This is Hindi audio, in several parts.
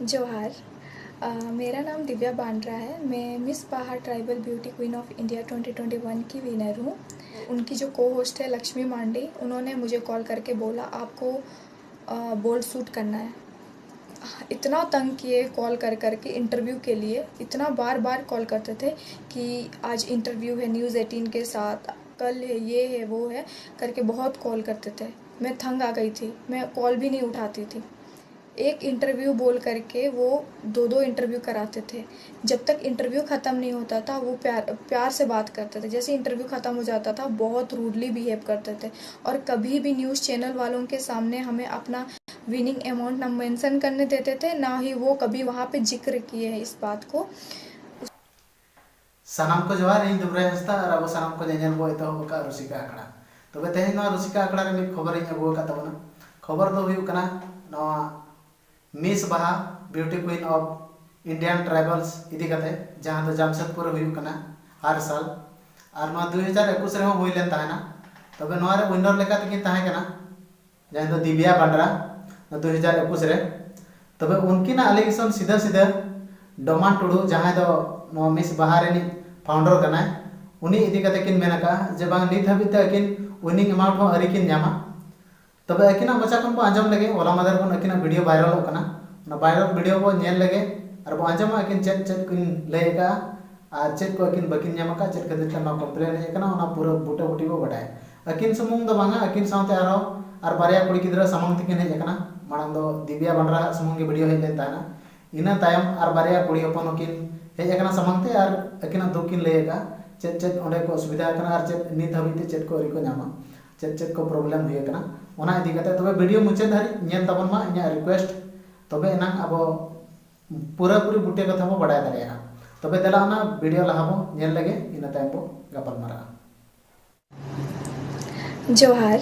जोहार। मेरा नाम दिव्या बांड्रा है। मैं मिस बाहर tribal beauty queen of India 2021 की विनर हूँ। उनकी जो को होस्ट है लक्ष्मी मांडी, उन्होंने मुझे कॉल करके बोला आपको बोल्ड शूट करना है। इतना तंग किए कॉल कर करके इंटरव्यू के लिए, इतना बार बार कॉल करते थे कि आज इंटरव्यू है न्यूज़ 18 के साथ, कल है, ये है, वो है करके बहुत कॉल करते थे। मैं तंग आ गई थी, मैं कॉल भी नहीं उठाती थी। एक इंटरव्यू बोल करके वो दो दो इंटरव्यू कराते थे। जब तक इंटरव्यू ख़त्म नहीं होता था वो प्यार से बात करते थे। जैसे इंटरव्यू ख़त्म हो जाता था बहुत रूडली बिहेव करते थे, और कभी भी न्यूज़ चैनल वालों के सामने हमें अपना विनिंग अमाउंट ना मेंशन करने देते थे, ना ही वो कभी वहाँ पे जिक्र किए हैं इस बात को। सानाम को जोहार, इन दुबराय हंसदा और अब सानाम को जेनेल बो एतो का रुसिका आखड़ा। तबे तेहेन नवा रुसिका आखड़ा रे मिद खबर इन अगु का तबना। खबर दो हुयु कना नवा miss Baha beauty queen of Indian tribals इदी कते जहां दो जमशेदपुर हुयु कना हर साल और नवा 2021 रे हुई लेन ताहेना। तबे नवा रे विनर लेका तकिन ताहे कना जहां दो दिव्या बांड्रा 2021 रे। तबे उनकी ना एलिगेशन सीधा सीधा डोमान टुडू जहां दो नवा मिस बाहा रे फाउंडर कना उनी इदी कते किन मेनका जे बांग नित हबिते अकिन विनिंग अमाउंट हो अरी किन न्यामा। तबे अकिना मचा खन को आंजम लगे ओला मदर को अकिना वीडियो वायरल होकना, ना वायरल वीडियो को नेल लगे और बो आंजम अकिन चेक चेक किन लेका आ चेक को अकिन बकिन न्यामका चेक कते तना कंप्लेन हे कना ओना पूरा बुटा बुटी को बडाय अकिन सुमुंग दो बांगा अकिन साथे आरो और बारिया कुड़ी गिदरा सामंग तिकिन हे कना मानंग दो दिव्या बांड्रा सुमुंग के वीडियो हे लेन ताना इना तायम और बारिया कुड़ी अपन किन हे कना सामंग ते और अकिना दुकिन लेका चेक चेक ओंडे को सुविधा कना और चेक नित हबिते चेक को अरी को न्यामा चेक चेक को प्रॉब्लम हुए कना ओना इदी कते। तबे वीडियो मुचे धारी नेल तबन मा इना रिक्वेस्ट तबे एना अब पूरा पूरी बुटे कथा बो बडाय दारेया। तबे देला ना वीडियो लहाबो नेल लगे इना तायम बो गपल मारा। जोहार।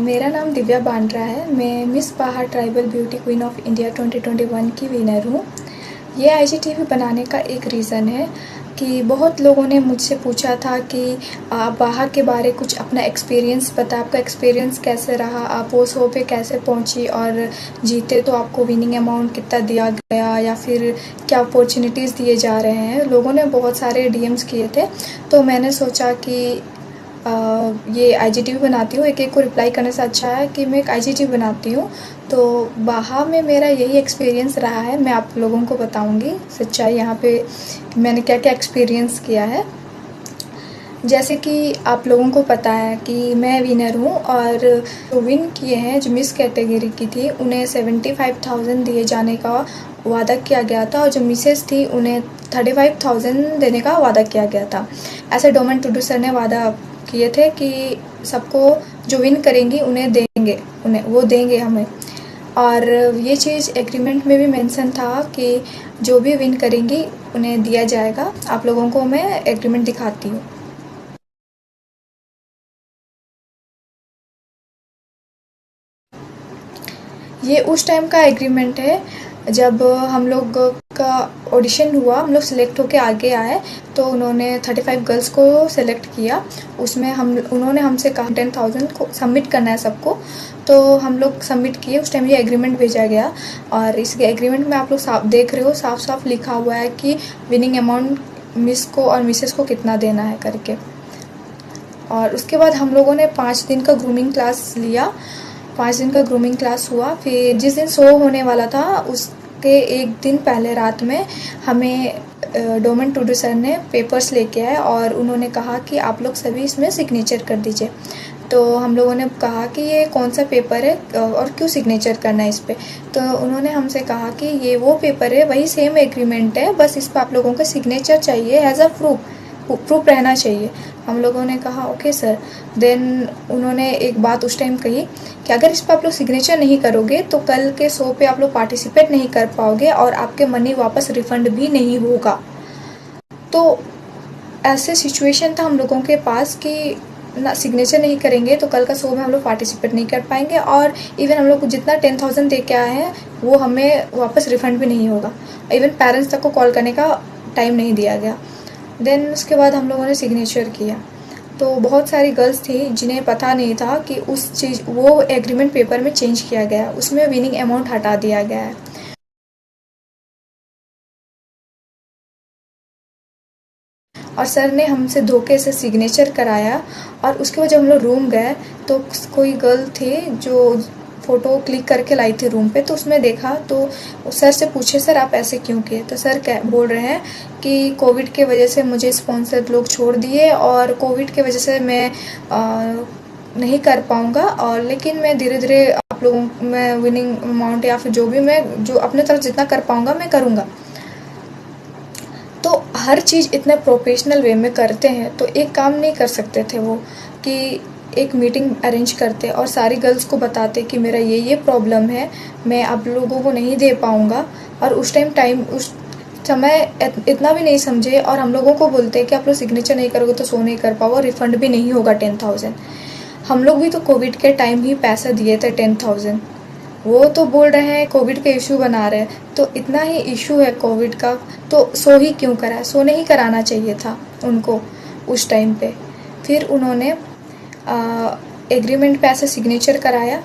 मेरा नाम दिव्या बांड्रा है। मैं मिस बाहर tribal beauty queen of India 2021 की विनर हूँ। ये आईजीटीवी बनाने का एक रीज़न है कि बहुत लोगों ने मुझसे पूछा था कि आप बाहर के बारे कुछ अपना एक्सपीरियंस बता, आपका एक्सपीरियंस कैसे रहा, आप वो शो पे कैसे पहुंची और जीते तो आपको विनिंग अमाउंट कितना दिया गया या फिर क्या अपॉर्चुनिटीज़ दिए जा रहे हैं। लोगों ने बहुत सारे डीएम्स किए थे, तो मैंने सोचा कि ये आईजीटीवी बनाती हूँ, एक एक को रिप्लाई करने से अच्छा है कि मैं एक आईजीटीवी बनाती हूँ। तो बाहा में मेरा यही एक्सपीरियंस रहा है। मैं आप लोगों को बताऊंगी सच्चाई यहाँ पे मैंने क्या क्या एक्सपीरियंस किया है। जैसे कि आप लोगों को पता है कि मैं विनर हूँ, और जो विन किए हैं जो मिस कैटेगरी की थी उन्हें 75,000 दिए जाने का वादा किया गया था, और जो मिसेस थी उन्हें 35,000 देने का वादा किया गया था। ऐसे डोमन टुडू सर ने वादा किए थे कि सबको जो विन करेंगी उन्हें देंगे, उन्हें वो देंगे हमें। और ये चीज़ एग्रीमेंट में भी मेंशन था कि जो भी विन करेंगी उन्हें दिया जाएगा। आप लोगों को मैं एग्रीमेंट दिखाती हूँ। ये उस टाइम का एग्रीमेंट है जब हम लोग का ऑडिशन हुआ, हम लोग सिलेक्ट होके आगे आए तो उन्होंने 35 गर्ल्स को सेलेक्ट किया। उसमें उन्होंने हमसे कहा 10,000 को सबमिट करना है सबको, तो हम लोग सबमिट किए। उस टाइम ये एग्रीमेंट भेजा गया, और इस एग्रीमेंट में आप लोग साफ देख रहे हो, साफ साफ लिखा हुआ है कि विनिंग अमाउंट मिस को और मिसेस को कितना देना है करके। और उसके बाद हम लोगों ने 5 दिन का ग्रूमिंग क्लास लिया। 5 दिन का ग्रूमिंग क्लास हुआ। फिर जिस दिन शो होने वाला था उसके एक दिन पहले रात में हमें डोमन टुडू सर ने पेपर्स लेके आए और उन्होंने कहा कि आप लोग सभी इसमें सिग्नेचर कर दीजिए। तो हम लोगों ने कहा कि ये कौन सा पेपर है और क्यों सिग्नेचर करना है इस पर। तो उन्होंने हमसे कहा कि ये वो पेपर है, वही सेम एग्रीमेंट है, बस इस पर आप लोगों का सिग्नेचर चाहिए, एज अ प्रूफ रहना चाहिए। हम लोगों ने कहा ओके सर। देन उन्होंने एक बात उस टाइम कही कि अगर इस पर आप लोग सिग्नेचर नहीं करोगे तो कल के शो पे आप लोग पार्टिसिपेट नहीं कर पाओगे और आपके मनी वापस रिफंड भी नहीं होगा। तो ऐसे सिचुएशन था हम लोगों के पास कि ना सिग्नेचर नहीं करेंगे तो कल का शो में हम लोग पार्टिसिपेट नहीं कर पाएंगे, और इवन हम लोग को जितना 10,000 दे के आए हैं वो हमें वापस रिफंड भी नहीं होगा। इवन पेरेंट्स तक को कॉल करने का टाइम नहीं दिया गया। देन उसके बाद हम लोगों ने सिग्नेचर किया। तो बहुत सारी गर्ल्स थी जिन्हें पता नहीं था कि वो एग्रीमेंट पेपर में चेंज किया गया, उसमें विनिंग अमाउंट हटा दिया गया है। और सर ने हमसे धोखे से सिग्नेचर कराया। और उसके बाद जब हम लोग रूम गए तो कोई गर्ल थी जो फ़ोटो क्लिक करके लाई थी रूम पे, तो उसमें देखा तो सर से पूछे सर आप ऐसे क्यों किए, तो सर बोल रहे हैं कि कोविड के वजह से मुझे स्पॉन्सर लोग छोड़ दिए और कोविड के वजह से मैं नहीं कर पाऊँगा, और लेकिन मैं धीरे धीरे आप लोगों में विनिंग अमाउंट या फिर जो भी मैं जो अपने तरफ जितना कर पाऊँगा मैं करूँगा। तो हर चीज़ इतने प्रोफेशनल वे में करते हैं, तो एक काम नहीं कर सकते थे वो कि एक मीटिंग अरेंज करते और सारी गर्ल्स को बताते कि मेरा ये प्रॉब्लम है, मैं आप लोगों को नहीं दे पाऊँगा। और उस समय इतना भी नहीं समझे और हम लोगों को बोलते कि आप लोग सिग्नेचर नहीं करोगे तो शो नहीं कर पाओ और रिफ़ंड भी नहीं होगा 10,000। हम लोग भी तो कोविड के टाइम ही पैसा दिए थे 10,000, वो तो बोल रहे हैं कोविड का इशू बना रहे हैं। तो इतना ही इशू है कोविड का, तो शो ही क्यों कराया, शो नहीं कराना चाहिए था उनको उस टाइम पे। फिर उन्होंने एग्रीमेंट पे ऐसे सिग्नेचर कराया,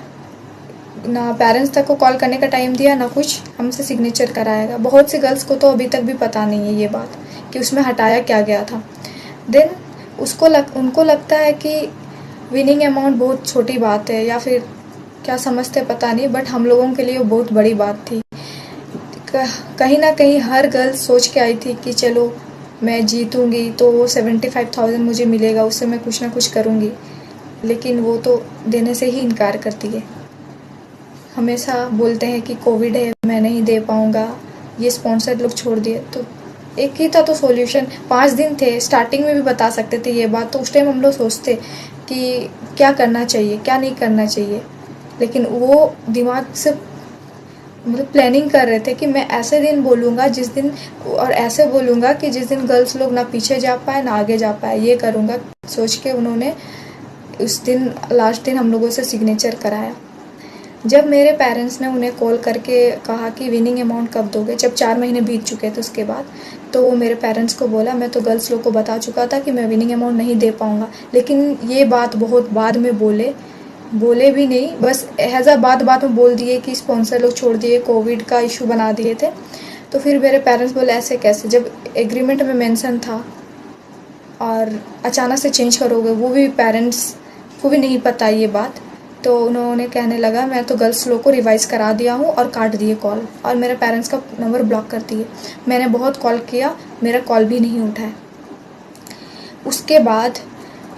ना पेरेंट्स तक को कॉल करने का टाइम दिया ना कुछ, हमसे सिग्नेचर कराएगा। बहुत सी गर्ल्स को तो अभी तक भी पता नहीं है ये बात कि उसमें हटाया क्या गया था। देन उनको लगता है कि विनिंग अमाउंट बहुत छोटी बात है या फिर क्या समझते पता नहीं, बट हम लोगों के लिए वो बहुत बड़ी बात थी। कहीं ना कहीं हर गर्ल सोच के आई थी कि चलो मैं जीतूंगी तो वो 75,000 मुझे मिलेगा, उससे मैं कुछ ना कुछ करूंगी, लेकिन वो तो देने से ही इनकार करती है। हमेशा बोलते हैं कि कोविड है मैं नहीं दे पाऊँगा, ये स्पॉन्सर लोग छोड़ दिए। तो एक ही था तो सॉल्यूशन, 5 दिन थे, स्टार्टिंग में भी बता सकते थे ये बात, तो उस टाइम हम लोग सोचते कि क्या करना चाहिए क्या नहीं करना चाहिए, लेकिन वो दिमाग से मतलब प्लानिंग कर रहे थे कि मैं ऐसे दिन बोलूँगा जिस दिन, और ऐसे बोलूँगा कि जिस दिन गर्ल्स लोग ना पीछे जा पाए ना आगे जा पाए, ये करूँगा सोच के उन्होंने उस दिन लास्ट दिन हम लोगों से सिग्नेचर कराया। जब मेरे पेरेंट्स ने उन्हें कॉल करके कहा कि विनिंग अमाउंट कब दोगे, जब 4 महीने बीत चुके थे उसके बाद, तो वो मेरे पेरेंट्स को बोला, मैं तो गर्ल्स लोग को बता चुका था कि मैं विनिंग अमाउंट नहीं दे पाऊँगा, लेकिन ये बात बहुत बाद में बोले भी नहीं, बस एज बात में बोल दिए कि स्पॉन्सर लोग छोड़ दिए, कोविड का इशू बना दिए थे। तो फिर मेरे पेरेंट्स बोले ऐसे कैसे, जब एग्रीमेंट में मेंशन था और अचानक से चेंज करोगे, वो भी पेरेंट्स को भी नहीं पता ये बात। तो उन्होंने कहने लगा मैं तो गर्ल्स लोग को रिवाइज़ करा दिया हूँ, और काट दिए कॉल और मेरे पेरेंट्स का नंबर ब्लॉक कर दिए। मैंने बहुत कॉल किया, मेरा कॉल भी नहीं उठाया। उसके बाद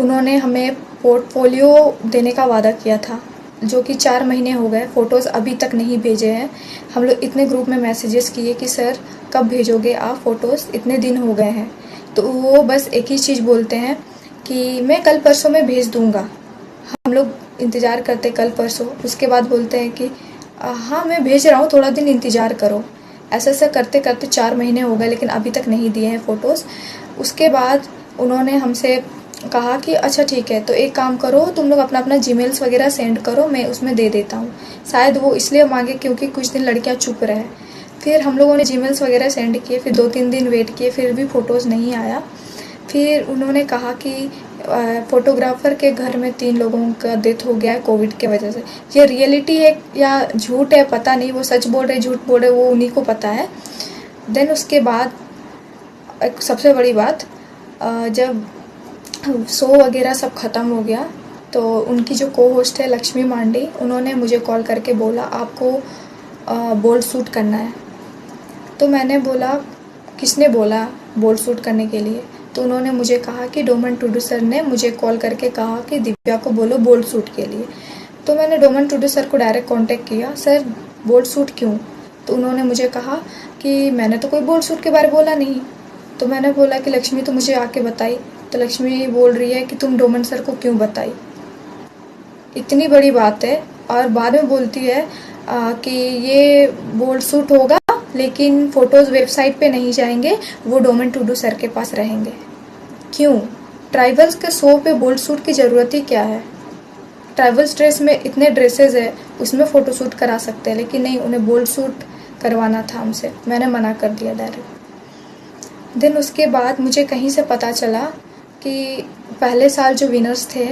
उन्होंने हमें पोर्टफोलियो देने का वादा किया था, जो कि 4 महीने हो गए, फ़ोटोज़ अभी तक नहीं भेजे हैं। हम लोग इतने ग्रुप में मैसेजेस किए कि सर कब भेजोगे आप फ़ोटोज़, इतने दिन हो गए हैं। तो वो बस एक ही चीज़ बोलते हैं कि मैं कल परसों में भेज दूँगा। हम लोग इंतज़ार करते कल परसों, उसके बाद बोलते हैं कि हाँ मैं भेज रहा हूँ, थोड़ा दिन इंतज़ार करो। ऐसा करते करते 4 महीने हो गए, लेकिन अभी तक नहीं दिए हैं फ़ोटोज़। उसके बाद उन्होंने हमसे कहा कि अच्छा ठीक है, तो एक काम करो, तुम लोग अपना जीमेल्स वगैरह सेंड करो, मैं उसमें दे देता हूँ। शायद वो इसलिए मांगे क्योंकि कुछ दिन लड़कियाँ चुप रहे। फिर हम लोगों ने जीमेल्स वगैरह सेंड किए, फिर 2-3 दिन वेट किए, फिर भी फ़ोटोज़ नहीं आया। फिर उन्होंने कहा कि फ़ोटोग्राफ़र के घर में 3 लोगों का डेथ हो गया है कोविड के वजह से। ये रियलिटी है या झूठ है पता नहीं, वो सच बोल रहे झूठ बोल रहे वो उन्हीं को पता है। देन उसके बाद एक सबसे बड़ी बात, जब शो वगैरह सब ख़त्म हो गया तो उनकी जो को होस्ट है लक्ष्मी मांडी, उन्होंने मुझे कॉल करके बोला आपको बोल्ड शूट करना है। तो मैंने बोला किसने बोला बोल्ड शूट करने के लिए, तो उन्होंने मुझे कहा कि डोमन टुडू सर ने मुझे कॉल करके कहा कि दिव्या को बोलो बोल्ड शूट के लिए। तो मैंने डोमन टुडू सर को डायरेक्ट कांटेक्ट किया, सर बोल्ड शूट क्यों? तो उन्होंने मुझे कहा कि मैंने तो कोई बोल्ड शूट के बारे में बोला नहीं। तो मैंने बोला कि लक्ष्मी तो मुझे आके बताई, तो लक्ष्मी बोल रही है कि तुम डोमन सर को क्यों बताई, इतनी बड़ी बात है। और बाद में बोलती है कि ये बोल्ड शूट होगा लेकिन फ़ोटोज़ वेबसाइट पे नहीं जाएंगे, वो डोमन टुडू सर के पास रहेंगे। क्यों? ट्राइबल्स के शो पे बोल्ड शूट की ज़रूरत ही क्या है? ट्राइबल्स ड्रेस में इतने ड्रेसेस है, उसमें फ़ोटो शूट करा सकते हैं, लेकिन नहीं, उन्हें बोल्ड शूट करवाना था हमसे। मैंने मना कर दिया डायरेक्ट। देन उसके बाद मुझे कहीं से पता चला कि पहले साल जो विनर्स थे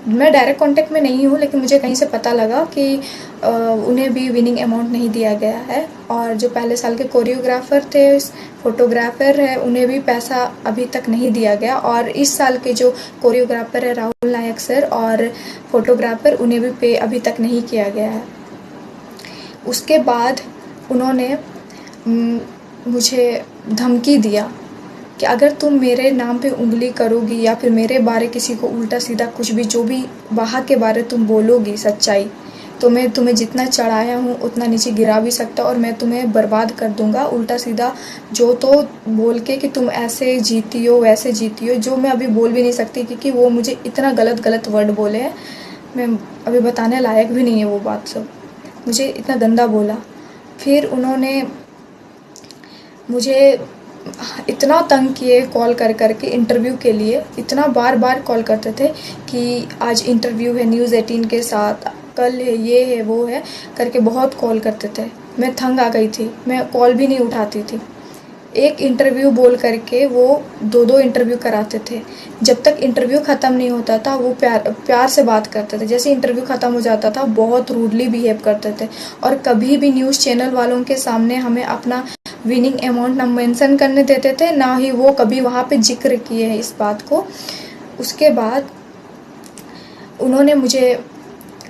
मैं डायरेक्ट कांटेक्ट में नहीं हूँ, लेकिन मुझे कहीं से पता लगा कि उन्हें भी विनिंग अमाउंट नहीं दिया गया है। और जो पहले साल के कोरियोग्राफर थे, फोटोग्राफर है, उन्हें भी पैसा अभी तक नहीं दिया गया। और इस साल के जो कोरियोग्राफर है राहुल नायक सर और फोटोग्राफर, उन्हें भी पे अभी तक नहीं किया गया है। उसके बाद उन्होंने मुझे धमकी दिया कि अगर तुम मेरे नाम पे उंगली करोगी या फिर मेरे बारे किसी को उल्टा सीधा कुछ भी, जो भी बाहा के बारे तुम बोलोगी सच्चाई, तो मैं तुम्हें जितना चढ़ाया हूँ उतना नीचे गिरा भी सकता और मैं तुम्हें बर्बाद कर दूंगा। उल्टा सीधा जो तो बोल के कि तुम ऐसे जीती हो वैसे जीती हो, जो मैं अभी बोल भी नहीं सकती क्योंकि वो मुझे इतना गलत गलत वर्ड बोले हैं, मैं अभी बताने लायक भी नहीं है वो बात सब। मुझे इतना गंदा बोला। फिर उन्होंने मुझे इतना तंग किए कॉल कर करके इंटरव्यू के लिए, इतना बार बार कॉल करते थे कि आज इंटरव्यू है न्यूज़ 18 के साथ, कल है, ये है वो है करके बहुत कॉल करते थे। मैं तंग आ गई थी, मैं कॉल भी नहीं उठाती थी। एक इंटरव्यू बोल करके वो दो इंटरव्यू कराते थे। जब तक इंटरव्यू ख़त्म नहीं होता था वो प्यार से बात करते थे। जैसे इंटरव्यू ख़त्म हो जाता था बहुत रूडली बिहेव करते थे और कभी भी न्यूज़ चैनल वालों के सामने हमें अपना विनिंग अमाउंट ना मेंशन करने देते थे, ना ही वो कभी वहाँ पे जिक्र किए हैं इस बात को। उसके बाद उन्होंने मुझे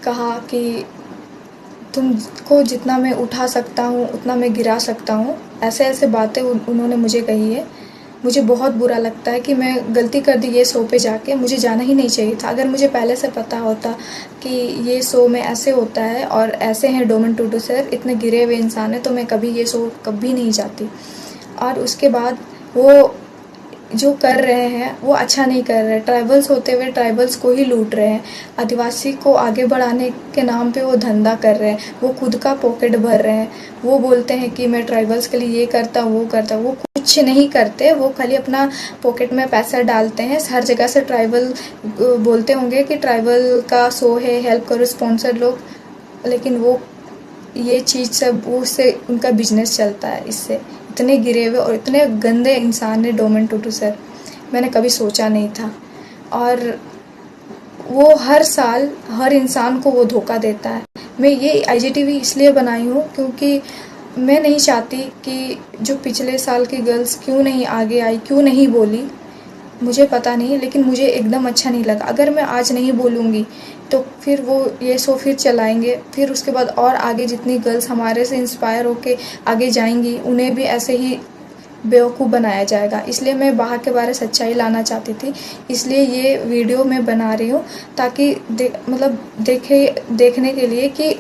कहा कि तुमको जितना मैं उठा सकता हूँ उतना मैं गिरा सकता हूँ, ऐसे ऐसे बातें उन्होंने मुझे कही है। मुझे बहुत बुरा लगता है कि मैं गलती कर दी ये शो पे जाके, मुझे जाना ही नहीं चाहिए था। अगर मुझे पहले से पता होता कि ये शो में ऐसे होता है और ऐसे हैं डोमन टूडू सर, इतने गिरे हुए इंसान हैं, तो मैं कभी ये शो कभी नहीं जाती। और उसके बाद वो जो कर रहे हैं वो अच्छा नहीं कर रहे। ट्राइबल्स होते हुए ट्राइबल्स को ही लूट रहे हैं। आदिवासी को आगे बढ़ाने के नाम पे वो धंधा कर रहे हैं, वो खुद का पॉकेट भर रहे हैं। वो बोलते हैं कि मैं ट्राइबल्स के लिए ये करता हूँ वो करता हूँ, वो कुछ नहीं करते, वो खाली अपना पॉकेट में पैसा डालते हैं। हर जगह से ट्राइबल बोलते होंगे कि ट्राइबल का शो है, हेल्प करो, स्पॉन्सर लोग, लेकिन वो ये चीज़ सब वो उससे उनका बिजनेस चलता है। इससे इतने गिरे हुए और इतने गंदे इंसान है डोमन टूडू सर, मैंने कभी सोचा नहीं था। और वो हर साल हर इंसान को वो धोखा देता है। मैं ये IGTV इसलिए बनाई हूँ क्योंकि मैं नहीं चाहती कि जो पिछले साल की गर्ल्स क्यों नहीं आगे आई, क्यों नहीं बोली, मुझे पता नहीं, लेकिन मुझे एकदम अच्छा नहीं लगा। अगर मैं आज नहीं बोलूँगी तो फिर वो ये शो फिर चलाएंगे, फिर उसके बाद और आगे जितनी गर्ल्स हमारे से इंस्पायर होके आगे जाएंगी उन्हें भी ऐसे ही बेवकूफ़ बनाया जाएगा। इसलिए मैं बाहा के बारे सच्चाई लाना चाहती थी, इसलिए ये वीडियो मैं बना रही हूँ ताकि देखने के लिए कि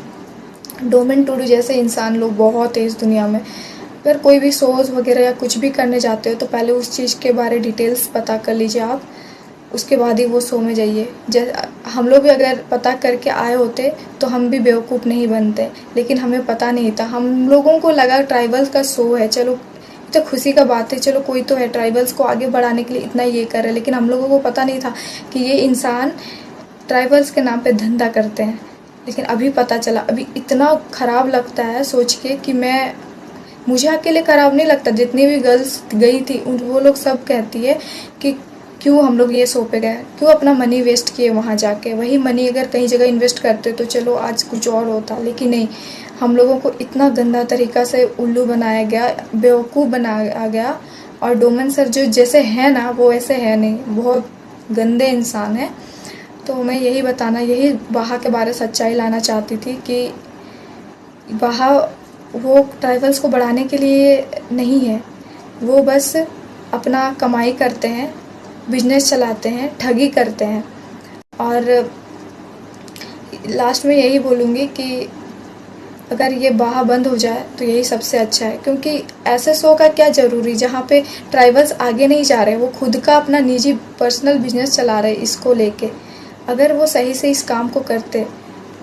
डोमन टूडू जैसे इंसान लोग बहुत है इस दुनिया में। अगर कोई भी शोज़ वगैरह या कुछ भी करने जाते हो तो पहले उस चीज़ के बारे डिटेल्स पता कर लीजिए आप, उसके बाद ही वो शो में जाइए। हम लोग भी अगर पता करके आए होते तो हम भी बेवकूफ़ नहीं बनते, लेकिन हमें पता नहीं था। हम लोगों को लगा ट्राइबल्स का शो है, चलो तो खुशी का बात है, चलो कोई तो है ट्राइबल्स को आगे बढ़ाने के लिए इतना ये कर रहा है, लेकिन हम लोगों को पता नहीं था कि ये इंसान ट्राइबल्स के नाम पे धंधा करते हैं। लेकिन अभी पता चला। अभी इतना ख़राब लगता है सोच के कि मुझे अकेले ख़राब नहीं लगता, जितनी भी गर्ल्स गई थी वो लोग सब कहती है कि क्यों हम लोग ये शो पे गए, क्यों अपना मनी वेस्ट किए वहाँ जाके। वही मनी अगर कहीं जगह इन्वेस्ट करते तो चलो आज कुछ और होता, लेकिन नहीं, हम लोगों को इतना गंदा तरीक़ा से उल्लू बनाया गया, बेवकूफ़ बनाया गया। और डोमन सर जो जैसे हैं ना वो ऐसे है नहीं, बहुत गंदे इंसान हैं। तो मैं यही बाहा के बारे सच्चाई लाना चाहती थी कि बाहा वो ट्राइबल्स को बढ़ाने के लिए नहीं है, वो बस अपना कमाई करते हैं, बिजनेस चलाते हैं, ठगी करते हैं। और लास्ट में यही बोलूँगी कि अगर ये बाहा बंद हो जाए तो यही सबसे अच्छा है, क्योंकि ऐसे शो का क्या ज़रूरी जहाँ पे ट्राइबल्स आगे नहीं जा रहे, वो खुद का अपना निजी पर्सनल बिजनेस चला रहे इसको लेके। अगर वो सही से इस काम को करते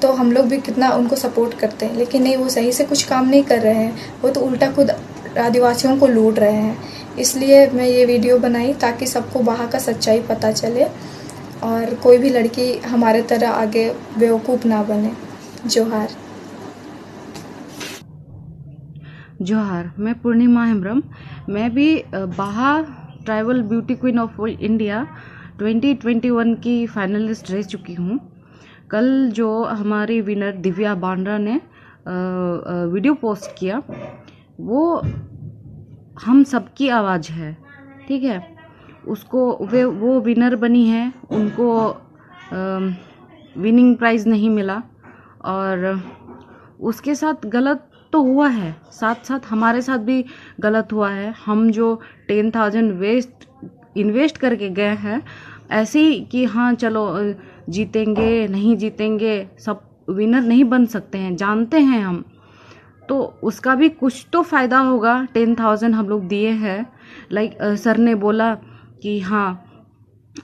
तो हम लोग भी कितना उनको सपोर्ट करते हैं, लेकिन नहीं, वो सही से कुछ काम नहीं कर रहे हैं, वो तो उल्टा खुद आदिवासियों को लूट रहे हैं। इसलिए मैं ये वीडियो बनाई ताकि सबको बाहा का सच्चाई पता चले और कोई भी लड़की हमारे तरह आगे बेवकूफ़ ना बने। जोहार। जोहार, मैं पूर्णिमा हेम्ब्रम। मैं भी बाहा tribal beauty queen of India 2021 की फाइनलिस्ट रह चुकी हूँ। कल जो हमारी विनर दिव्या बांद्रा ने वीडियो पोस्ट किया वो हम सबकी आवाज़ है, ठीक है। उसको वो विनर बनी है, उनको विनिंग प्राइज़ नहीं मिला और उसके साथ गलत तो हुआ है, साथ साथ हमारे साथ भी गलत हुआ है। हम जो 10,000 इन्वेस्ट करके गए हैं ऐसे ही कि हाँ चलो जीतेंगे नहीं जीतेंगे, सब विनर नहीं बन सकते हैं, जानते हैं हम, तो उसका भी कुछ तो फ़ायदा होगा। 10,000 हम लोग दिए हैं। लाइक सर ने बोला कि हाँ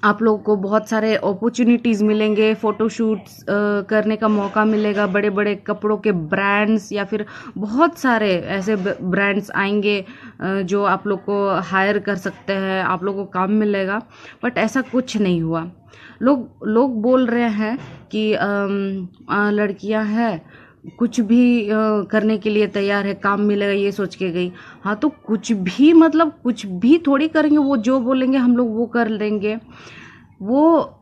आप लोगों को बहुत सारे अपॉर्चुनिटीज़ मिलेंगे, फ़ोटोशूट्स करने का मौका मिलेगा, बड़े बड़े कपड़ों के ब्रांड्स या फिर बहुत सारे ऐसे ब्रांड्स आएंगे जो आप लोग को हायर कर सकते हैं, आप लोगों को काम मिलेगा। बट ऐसा कुछ नहीं हुआ। लोग बोल रहे हैं कि लड़कियां हैं, कुछ भी करने के लिए तैयार है, काम मिलेगा ये सोच के गई। हाँ तो कुछ भी मतलब कुछ भी थोड़ी करेंगे, वो जो बोलेंगे हम लोग वो कर लेंगे। वो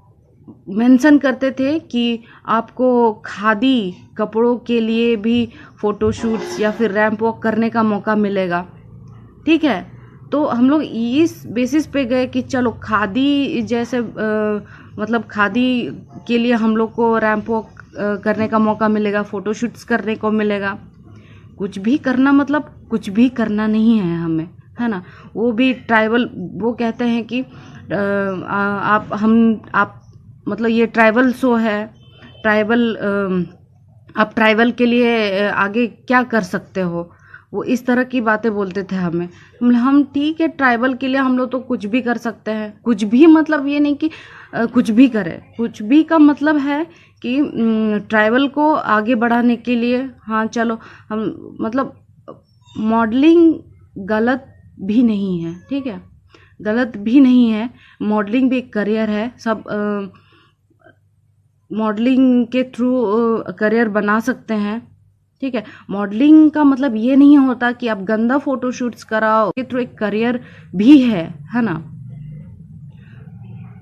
मेंशन करते थे कि आपको खादी कपड़ों के लिए भी फ़ोटोशूट्स या फिर रैंप वॉक करने का मौका मिलेगा, ठीक है। तो हम लोग इस बेसिस पे गए कि चलो खादी जैसे मतलब खादी के लिए हम लोग को रैंप वॉक करने का मौका मिलेगा, फ़ोटोशूट्स करने को मिलेगा। कुछ भी करना मतलब कुछ भी करना नहीं है हमें, है ना। वो भी ट्राइबल, वो कहते हैं कि आप मतलब ये ट्राइबल शो है, ट्राइबल आप ट्राइबल के लिए आगे क्या कर सकते हो, वो इस तरह की बातें बोलते थे हमें। हम ठीक है ट्राइबल के लिए हम लोग तो कुछ भी कर सकते हैं। कुछ भी मतलब ये नहीं कि कुछ भी करें, कुछ भी का मतलब है कि ट्राइबल को आगे बढ़ाने के लिए हाँ चलो हम मतलब मॉडलिंग गलत भी नहीं है, ठीक है, गलत भी नहीं है। मॉडलिंग भी एक करियर है, सब मॉडलिंग के थ्रू करियर बना सकते हैं, ठीक है। मॉडलिंग का मतलब ये नहीं होता कि आप गंदा फोटोशूट्स कराओ, के थ्रू एक करियर भी है ना।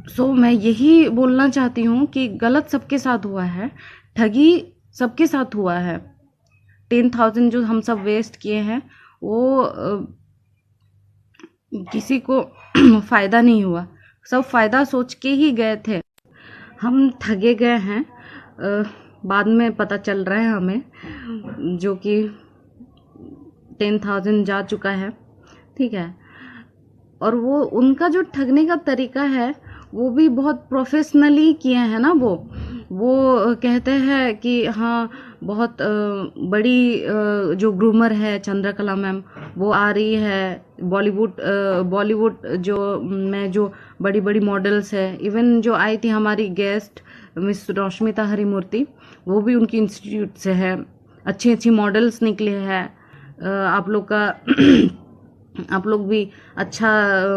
सो मैं यही बोलना चाहती हूँ कि गलत सबके साथ हुआ है, ठगी सबके साथ हुआ है। 10,000 जो हम सब वेस्ट किए हैं वो किसी को फ़ायदा नहीं हुआ, सब फ़ायदा सोच के ही गए थे। हम ठगे गए हैं, बाद में पता चल रहा है हमें, जो कि 10,000 जा चुका है, ठीक है। और वो उनका जो ठगने का तरीका है वो भी बहुत प्रोफेशनली किए हैं ना। वो कहते हैं कि हाँ बहुत बड़ी जो ग्रूमर है चंद्रकला मैम, वो आ रही है बॉलीवुड जो बड़ी बड़ी मॉडल्स है, इवन जो आई थी हमारी गेस्ट मिस रश्मिता हरिमूर्ति, वो भी उनकी इंस्टीट्यूट से है। अच्छी मॉडल्स निकले हैं। आप लोग का आप लोग भी अच्छा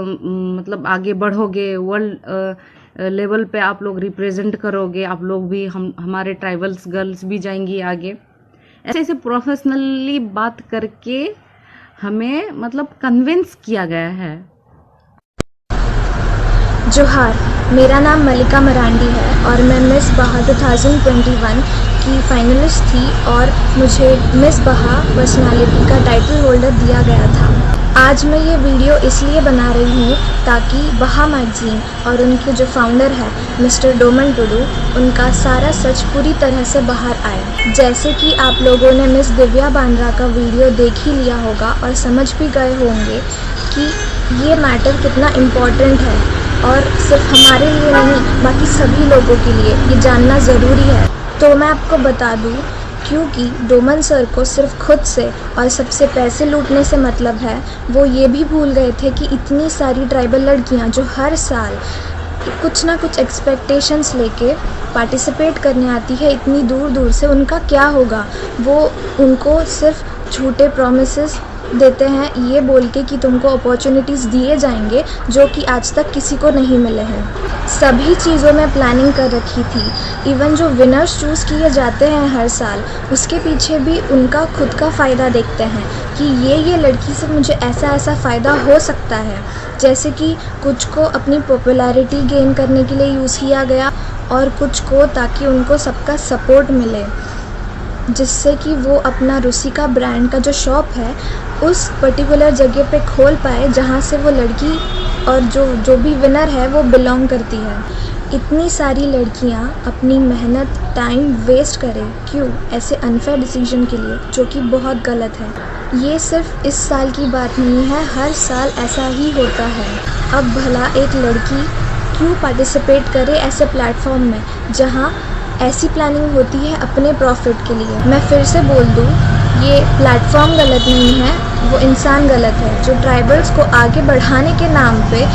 मतलब आगे बढ़ोगे, वर्ल्ड लेवल पे आप लोग रिप्रेजेंट करोगे, आप लोग भी हमारे ट्राइबल्स गर्ल्स भी जाएंगी आगे। ऐसे प्रोफेशनली बात करके हमें मतलब कन्विंस किया गया है। जोहार, मेरा नाम मलिका मरांडी है और मैं मिस बहा 2021 की फाइनलिस्ट थी और मुझे मिस बहा पर्सनालिटी का टाइटल होल्डर दिया गया था। आज मैं ये वीडियो इसलिए बना रही हूँ ताकि बहा मैगज़ीन और उनके जो फाउंडर है मिस्टर डोमन टुडू, उनका सारा सच पूरी तरह से बाहर आए। जैसे कि आप लोगों ने मिस दिव्या बांद्रा का वीडियो देख ही लिया होगा और समझ भी गए होंगे कि ये मैटर कितना इम्पोर्टेंट है और सिर्फ हमारे लिए नहीं बाकी सभी लोगों के लिए ये जानना ज़रूरी है। तो मैं आपको बता दूँ, क्योंकि डोमन सर को सिर्फ खुद से और सबसे पैसे लूटने से मतलब है, वो ये भी भूल गए थे कि इतनी सारी ट्राइबल लड़कियां जो हर साल कुछ ना कुछ एक्सपेक्टेशंस लेके पार्टिसिपेट करने आती है इतनी दूर दूर से, उनका क्या होगा। वो उनको सिर्फ झूठे प्रॉमिसेस देते हैं ये बोल के कि तुमको अपॉर्चुनिटीज़ दिए जाएंगे जो कि आज तक किसी को नहीं मिले हैं। सभी चीज़ों में प्लानिंग कर रखी थी। इवन जो विनर्स चूज़ किए जाते हैं हर साल, उसके पीछे भी उनका खुद का फ़ायदा देखते हैं कि ये लड़की से मुझे ऐसा फ़ायदा हो सकता है। जैसे कि कुछ को अपनी पॉपुलैरिटी गेन करने के लिए यूज़ किया गया और कुछ को ताकि उनको सबका सपोर्ट मिले, जिससे कि वो अपना रुसिका ब्रांड का जो शॉप है उस पर्टिकुलर जगह पे खोल पाए जहाँ से वो लड़की और जो भी विनर है वो बिलोंग करती है। इतनी सारी लड़कियाँ अपनी मेहनत टाइम वेस्ट करें क्यों ऐसे अनफेयर डिसीजन के लिए, जो कि बहुत गलत है। ये सिर्फ इस साल की बात नहीं है, हर साल ऐसा ही होता है। अब भला एक लड़की क्यों पार्टिसिपेट करे ऐसे प्लेटफॉर्म में जहाँ ऐसी प्लानिंग होती है अपने प्रॉफिट के लिए। मैं फिर से बोल दूँ, ये प्लेटफॉर्म गलत नहीं है, वो इंसान गलत है जो ट्राइबल्स को आगे बढ़ाने के नाम पे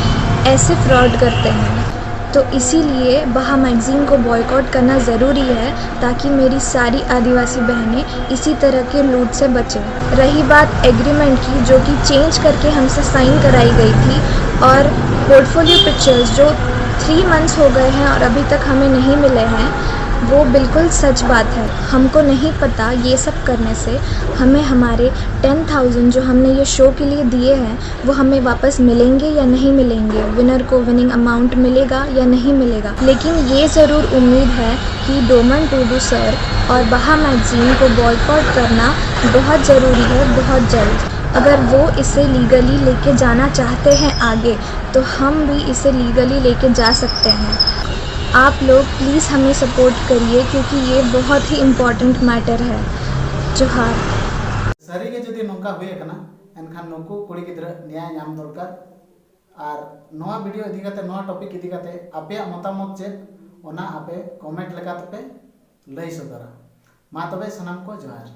ऐसे फ्रॉड करते हैं। तो इसीलिए बहा मैगज़ीन को बॉयकॉट करना ज़रूरी है ताकि मेरी सारी आदिवासी बहनें इसी तरह के लूट से बचें। रही बात एग्रीमेंट की, जो कि चेंज करके हमसे साइन कराई गई थी, और पोर्टफोलियो पिक्चर्स जो 3 मंथ्स हो गए हैं और अभी तक हमें नहीं मिले हैं, वो बिल्कुल सच बात है। हमको नहीं पता ये सब करने से हमें हमारे 10,000 जो हमने ये शो के लिए दिए हैं वो हमें वापस मिलेंगे या नहीं मिलेंगे, विनर को विनिंग अमाउंट मिलेगा या नहीं मिलेगा। लेकिन ये ज़रूर उम्मीद है कि डोमन टूडू सर और बहा मैगज़ीन को बॉयकॉट करना बहुत ज़रूरी है, बहुत जल्द। अगर वो इसे लीगली लेके जाना चाहते हैं आगे, तो हम भी इसे लीगली लेके जा सकते हैं। आप लोग प्लीज़ हमें सपोर्ट करिए क्योंकि ये बहुत ही इम्पोर्टेंट मैटर है। जोहार। सारी के जदि नौका हुए कना एनखान नुकु कुड़ी गिद्रा न्याय नाम दरकार और नवा वीडियो इदी काते नवा टॉपिक इदी काते आपे मतामत चेक ओना आपे कमेंट लगा पे लई सदरा। मा तबे सनाम को जोहार।